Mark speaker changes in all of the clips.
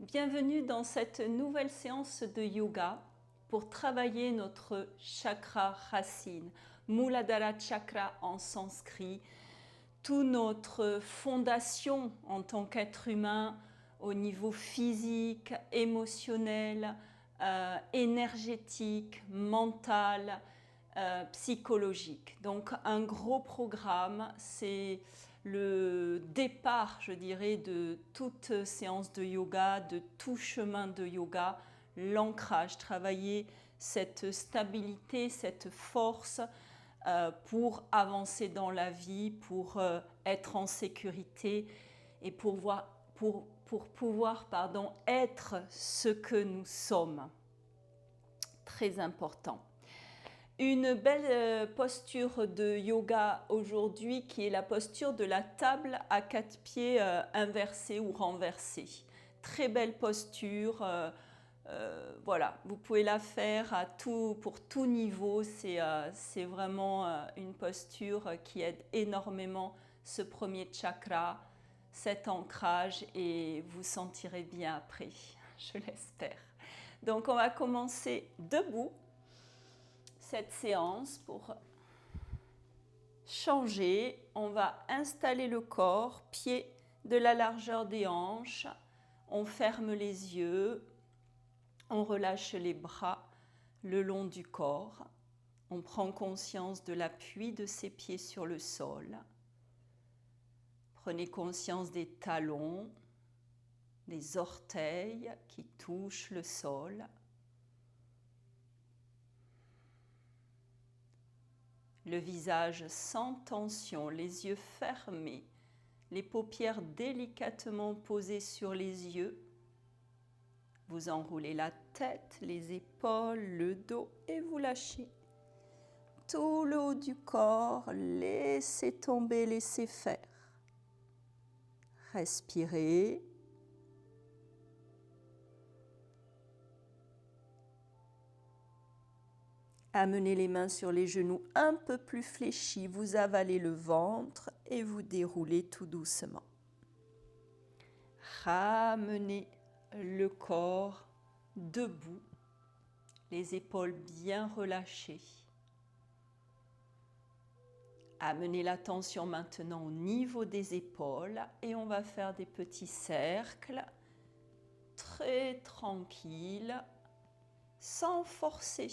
Speaker 1: Bienvenue dans cette nouvelle séance de yoga pour travailler notre chakra racine, Muladhara Chakra en sanskrit, toute notre fondation en tant qu'être humain au niveau physique, émotionnel, énergétique, mental, psychologique. Donc un gros programme, c'est le départ, je dirais, de toute séance de yoga, de tout chemin de yoga, l'ancrage, travailler cette stabilité, cette force pour avancer dans la vie, pour être en sécurité et pour pouvoir être ce que nous sommes. Très important. Une belle posture de yoga aujourd'hui qui est la posture de la table à 4 pieds inversée ou renversée. Très belle posture. Voilà, vous pouvez la faire pour tout niveau. C'est vraiment une posture qui aide énormément ce premier chakra, cet ancrage, et vous sentirez bien après, je l'espère. Donc on va commencer debout cette séance pour changer. On va installer le corps, pied de la largeur des hanches. On ferme les yeux. On relâche les bras le long du corps. On prend conscience de l'appui de ses pieds sur le sol. Prenez conscience des talons, des orteils qui touchent le sol. Le visage sans tension, les yeux fermés, les paupières délicatement posées sur les yeux. Vous enroulez la tête, les épaules, le dos et vous lâchez. Tout le haut du corps, laissez tomber, laissez faire. Respirez. Amenez les mains sur les genoux un peu plus fléchis, vous avalez le ventre et vous déroulez tout doucement. Ramenez le corps debout, les épaules bien relâchées. Amenez l'attention maintenant au niveau des épaules et on va faire des petits cercles très tranquilles, sans forcer.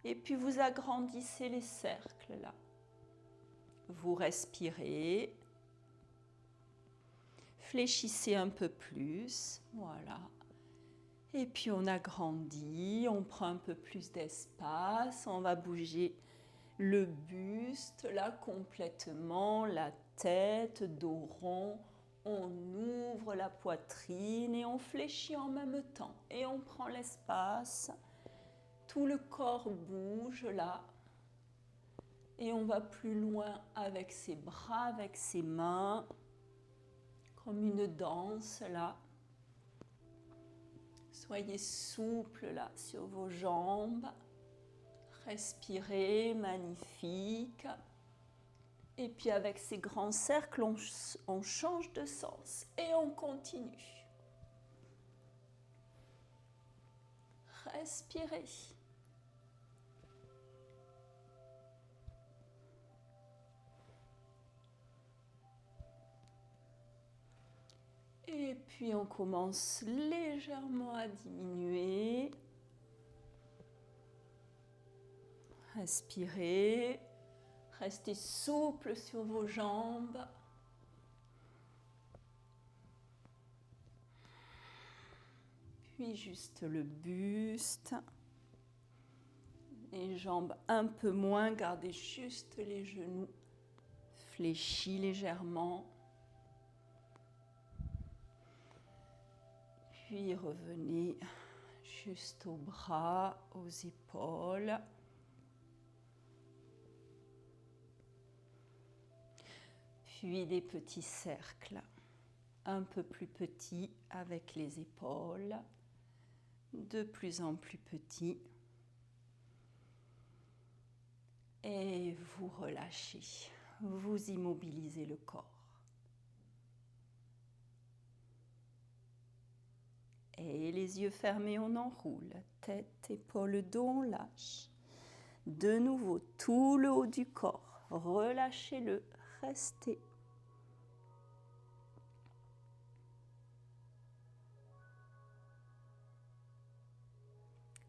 Speaker 1: Et puis vous agrandissez les cercles là. Vous respirez. Fléchissez un peu plus. Voilà. Et puis on agrandit, on prend un peu plus d'espace. On va bouger le buste là complètement, la tête, dos rond. On ouvre la poitrine et on fléchit en même temps. Et on prend l'espace. Tout le corps bouge là et on va plus loin avec ses bras, avec ses mains, comme une danse là. Soyez souple là sur vos jambes, respirez, magnifique. Et puis avec ces grands cercles, on change de sens et on continue. Respirez. Et puis on commence légèrement à diminuer. Respirez. Restez souple sur vos jambes. Puis juste le buste. Les jambes un peu moins, gardez juste les genoux fléchis légèrement. Puis revenez juste aux bras, aux épaules. Puis des petits cercles, un peu plus petits avec les épaules, de plus en plus petits. Et vous relâchez, vous immobilisez le corps. Et les yeux fermés, on enroule. Tête, épaules, dos, on lâche. De nouveau, tout le haut du corps. Relâchez-le. Restez.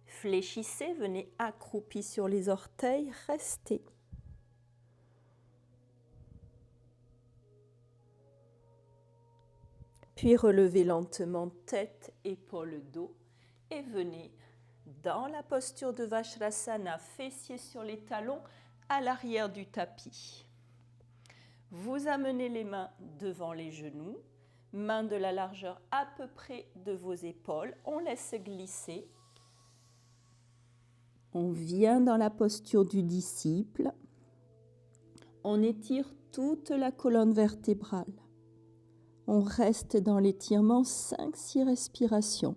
Speaker 1: Fléchissez, venez accroupi sur les orteils. Restez. Puis relevez lentement tête, épaules, dos et venez dans la posture de Vajrasana, fessiers sur les talons à l'arrière du tapis. Vous amenez les mains devant les genoux, mains de la largeur à peu près de vos épaules. On laisse glisser. On vient dans la posture du disciple. On étire toute la colonne vertébrale. On reste dans l'étirement 5-6 respirations.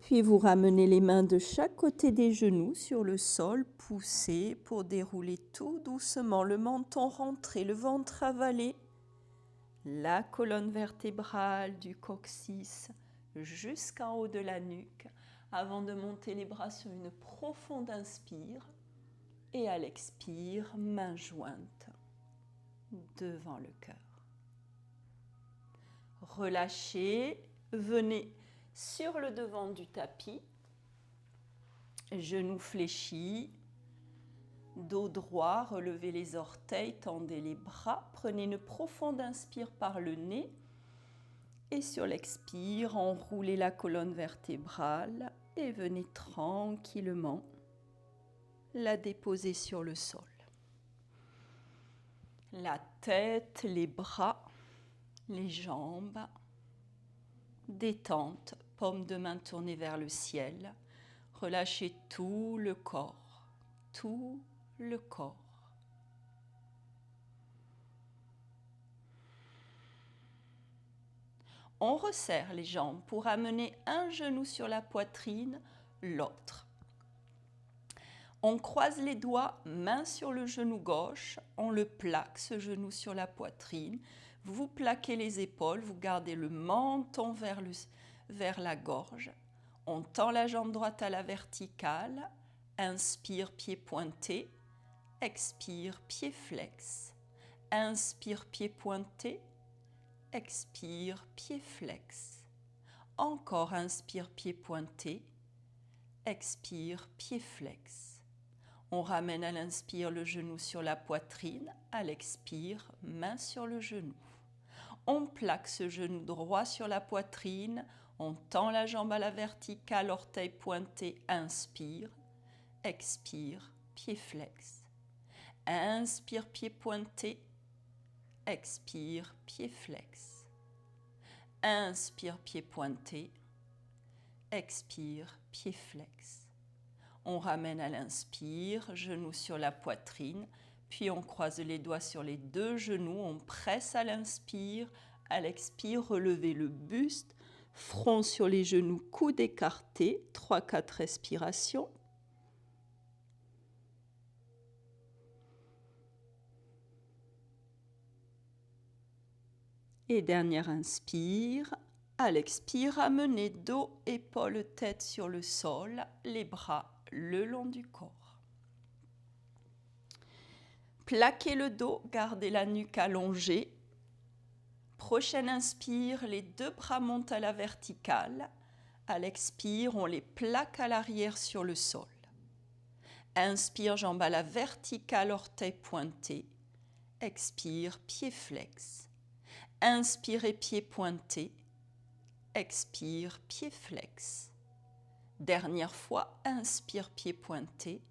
Speaker 1: Puis vous ramenez les mains de chaque côté des genoux sur le sol, poussez pour dérouler tout doucement le menton rentré, le ventre avalé, la colonne vertébrale du coccyx jusqu'en haut de la nuque, avant de monter les bras sur une profonde inspire et à l'expire, mains jointes devant le cœur. Relâchez, venez sur le devant du tapis, genoux fléchis, dos droit, relevez les orteils, tendez les bras, prenez une profonde inspire par le nez et sur l'expire, enroulez la colonne vertébrale et venez tranquillement la déposer sur le sol. La tête, les bras, les jambes, détente, paume de main tournée vers le ciel. Relâchez tout le corps, tout le corps. On resserre les jambes pour amener un genou sur la poitrine, l'autre. On croise les doigts, main sur le genou gauche, on le plaque, ce genou sur la poitrine. Vous plaquez les épaules, vous gardez le menton vers la gorge. On tend la jambe droite à la verticale. Inspire, pied pointé. Expire, pied flex. Inspire, pied pointé. Expire, pied flex. Encore inspire, pied pointé. Expire, pied flex. On ramène à l'inspire le genou sur la poitrine. À l'expire, main sur le genou. On plaque ce genou droit sur la poitrine. On tend la jambe à la verticale, orteil pointé. Inspire. Expire, pied flex. Inspire, pied pointé. Expire, pied flex. Inspire, pied pointé. Expire, pied flex. On ramène à l'inspire, genou sur la poitrine, puis on croise les doigts sur les deux genoux, on presse à l'inspire, à l'expire, relevez le buste, front sur les genoux, coudes écartés, 3-4 respirations. Et dernière inspire, à l'expire, amenez dos, épaules, tête sur le sol, les bras le long du corps. Plaquez le dos, gardez la nuque allongée. Prochaine inspire, les deux bras montent à la verticale. À l'expire, on les plaque à l'arrière sur le sol. Inspire, jambe à la verticale, orteil pointé. Expire, pied flex. Inspirez, pied pointé. Expire, pied flex. Dernière fois, inspire, pied pointé.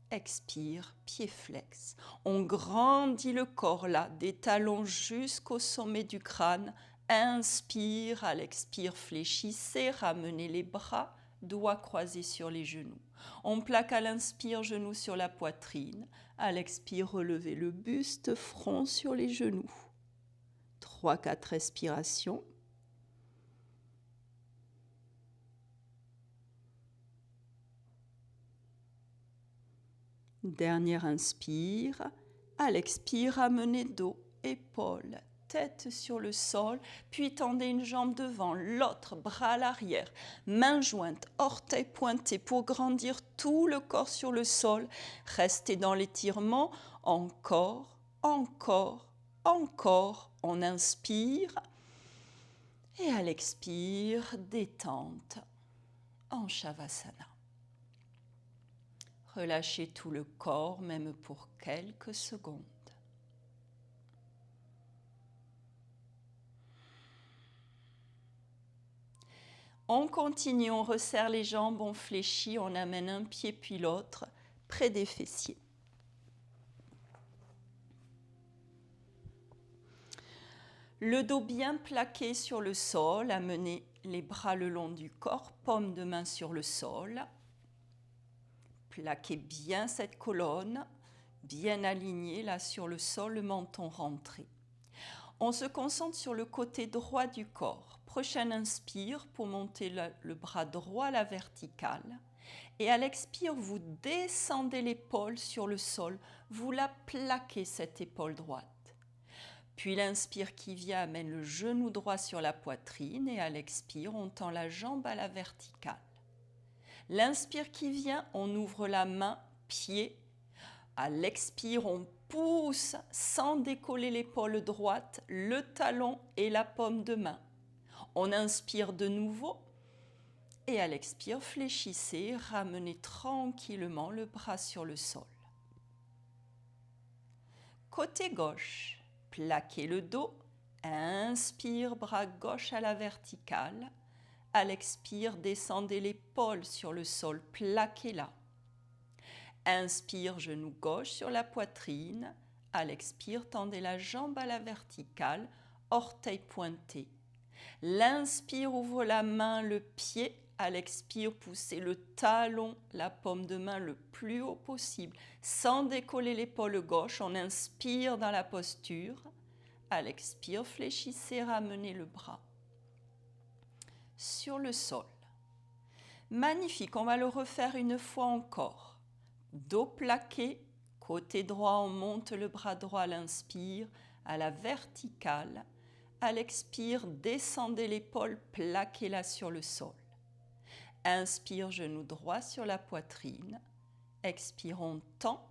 Speaker 1: Expire, pied flex. On grandit le corps là, des talons jusqu'au sommet du crâne. Inspire, à l'expire, fléchissez, ramenez les bras doigts croisés sur les genoux. On plaque à l'inspire, genoux sur la poitrine. À l'expire, relevez le buste, front sur les genoux. 3-4 respirations. Dernière inspire. À l'expire, ramenez dos, épaules, tête sur le sol, puis tendez une jambe devant, l'autre, bras à l'arrière, mains jointes, orteils pointés pour grandir tout le corps sur le sol. Restez dans l'étirement, encore, encore, encore. On inspire et à l'expire, détente en Shavasana. Relâchez tout le corps, même pour quelques secondes. On continue, on resserre les jambes, on fléchit, on amène un pied puis l'autre près des fessiers. Le dos bien plaqué sur le sol, amenez les bras le long du corps, paume de main sur le sol. Plaquez bien cette colonne, bien alignée là sur le sol, le menton rentré. On se concentre sur le côté droit du corps. Prochaine inspire pour monter le bras droit à la verticale. Et à l'expire, vous descendez l'épaule sur le sol, vous la plaquez cette épaule droite. Puis l'inspire qui vient amène le genou droit sur la poitrine et à l'expire, on tend la jambe à la verticale. L'inspire qui vient, on ouvre la main, pied. À l'expire, on pousse sans décoller l'épaule droite, le talon et la paume de main. On inspire de nouveau et à l'expire, fléchissez, ramenez tranquillement le bras sur le sol. Côté gauche, plaquez le dos, inspire, bras gauche à la verticale. À l'expire, descendez l'épaule sur le sol, plaquez-la. Inspire, genou gauche sur la poitrine. À l'expire, tendez la jambe à la verticale, orteil pointé. L'inspire, ouvre la main, le pied. À l'expire, poussez le talon, la paume de main le plus haut possible, sans décoller l'épaule gauche. On inspire dans la posture. À l'expire, fléchissez, ramenez le bras sur le sol. Magnifique, on va le refaire une fois encore. Dos plaqué, côté droit, on monte le bras droit à l'inspire, à la verticale. À l'expire, descendez l'épaule, plaquez-la sur le sol. Inspire, genou droit sur la poitrine. Expire, on tend,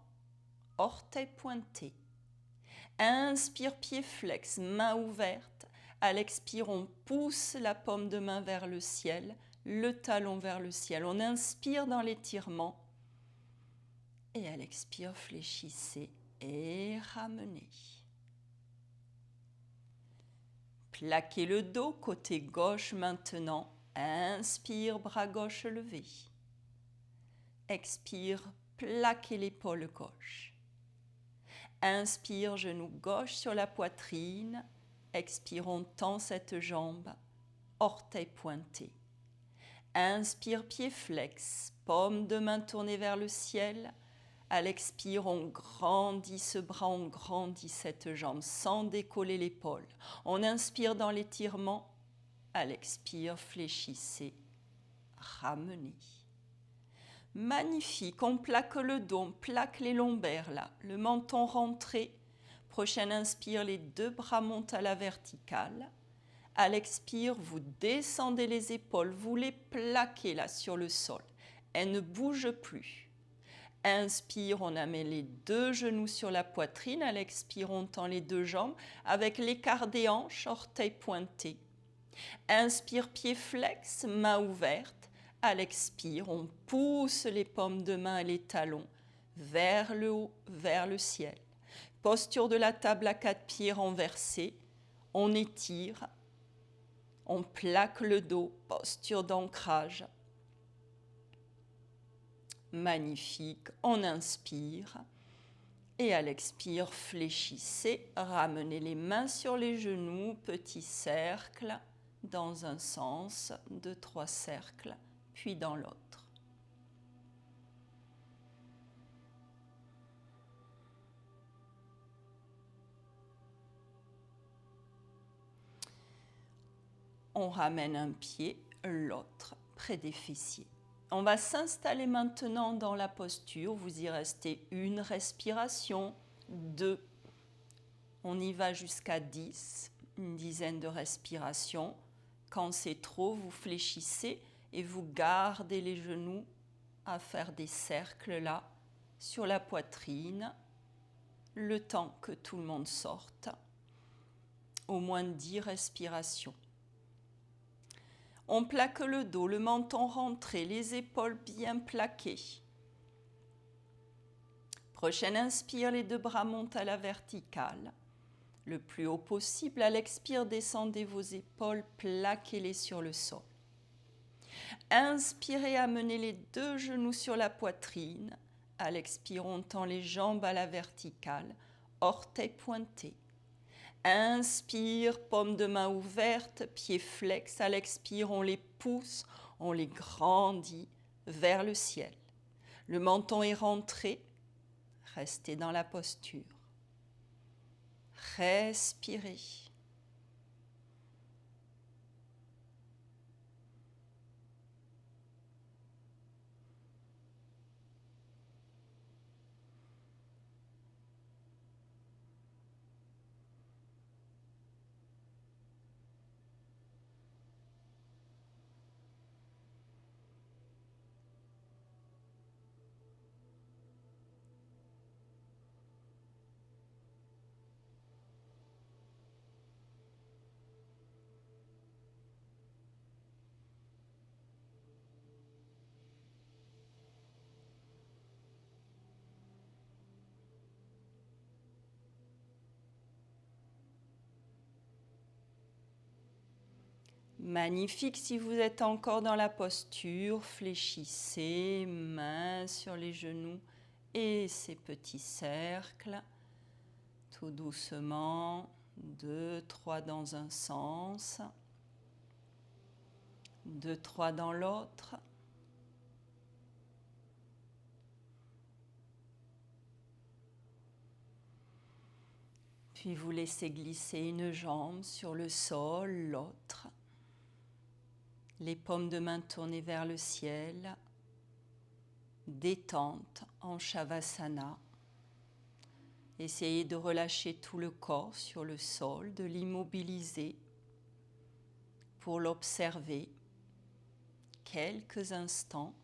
Speaker 1: orteil pointé. Inspire, pied flex, main ouverte. À l'expire, on pousse la paume de main vers le ciel, le talon vers le ciel. On inspire dans l'étirement. Et à l'expire, fléchissez et ramenez. Plaquez le dos, côté gauche maintenant. Inspire, bras gauche levé. Expire, plaquez l'épaule gauche. Inspire, genou gauche sur la poitrine. Expire, on tend cette jambe, orteil pointé. Inspire, pied flex, paume de main tournée vers le ciel. À l'expire, on grandit ce bras, on grandit cette jambe sans décoller l'épaule. On inspire dans l'étirement. À l'expire, fléchissez, ramenez. Magnifique, on plaque le dos, on plaque les lombaires là, le menton rentré. Prochaine inspire, les deux bras montent à la verticale. À l'expire, vous descendez les épaules, vous les plaquez là sur le sol. Elles ne bougent plus. Inspire, on amène les deux genoux sur la poitrine. À l'expire, on tend les deux jambes avec l'écart des hanches, orteils pointés. Inspire, pied flex, main ouverte. À l'expire, on pousse les paumes de main et les talons vers le haut, vers le ciel. Posture de la table à quatre pieds renversés. On étire. On plaque le dos, posture d'ancrage. Magnifique, on inspire et à l'expire, fléchissez, ramenez les mains sur les genoux, petit cercle dans un sens, 2-3 cercles, puis dans l'autre. On ramène un pied, l'autre près des fessiers. On va s'installer maintenant dans la posture. Vous y restez une respiration, 2. On y va jusqu'à 10, une dizaine de respirations. Quand c'est trop, vous fléchissez et vous gardez les genoux à faire des cercles là, sur la poitrine, le temps que tout le monde sorte. Au moins 10 respirations. On plaque le dos, le menton rentré, les épaules bien plaquées. Prochaine inspire, les 2 bras montent à la verticale. Le plus haut possible, à l'expire, descendez vos épaules, plaquez-les sur le sol. Inspirez, amenez les 2 genoux sur la poitrine. À l'expire, on tend les jambes à la verticale, orteils pointés. Inspire, paume de main ouverte, pieds flex. À l'expire, on les pousse, on les grandit vers le ciel. Le menton est rentré, restez dans la posture. Respirez. Magnifique, si vous êtes encore dans la posture, fléchissez, mains sur les genoux et ces petits cercles, tout doucement, 2, 3 dans un sens, 2, 3 dans l'autre. Puis vous laissez glisser une jambe sur le sol, l'autre. Les paumes de main tournées vers le ciel. Détente en Shavasana. Essayez de relâcher tout le corps sur le sol, de l'immobiliser pour l'observer quelques instants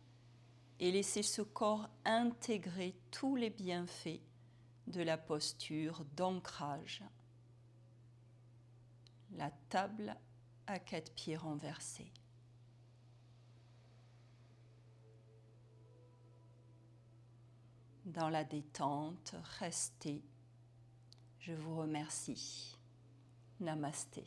Speaker 1: et laisser ce corps intégrer tous les bienfaits de la posture d'ancrage. La table à 4 pieds renversés. Dans la détente, restez. Je vous remercie. Namasté.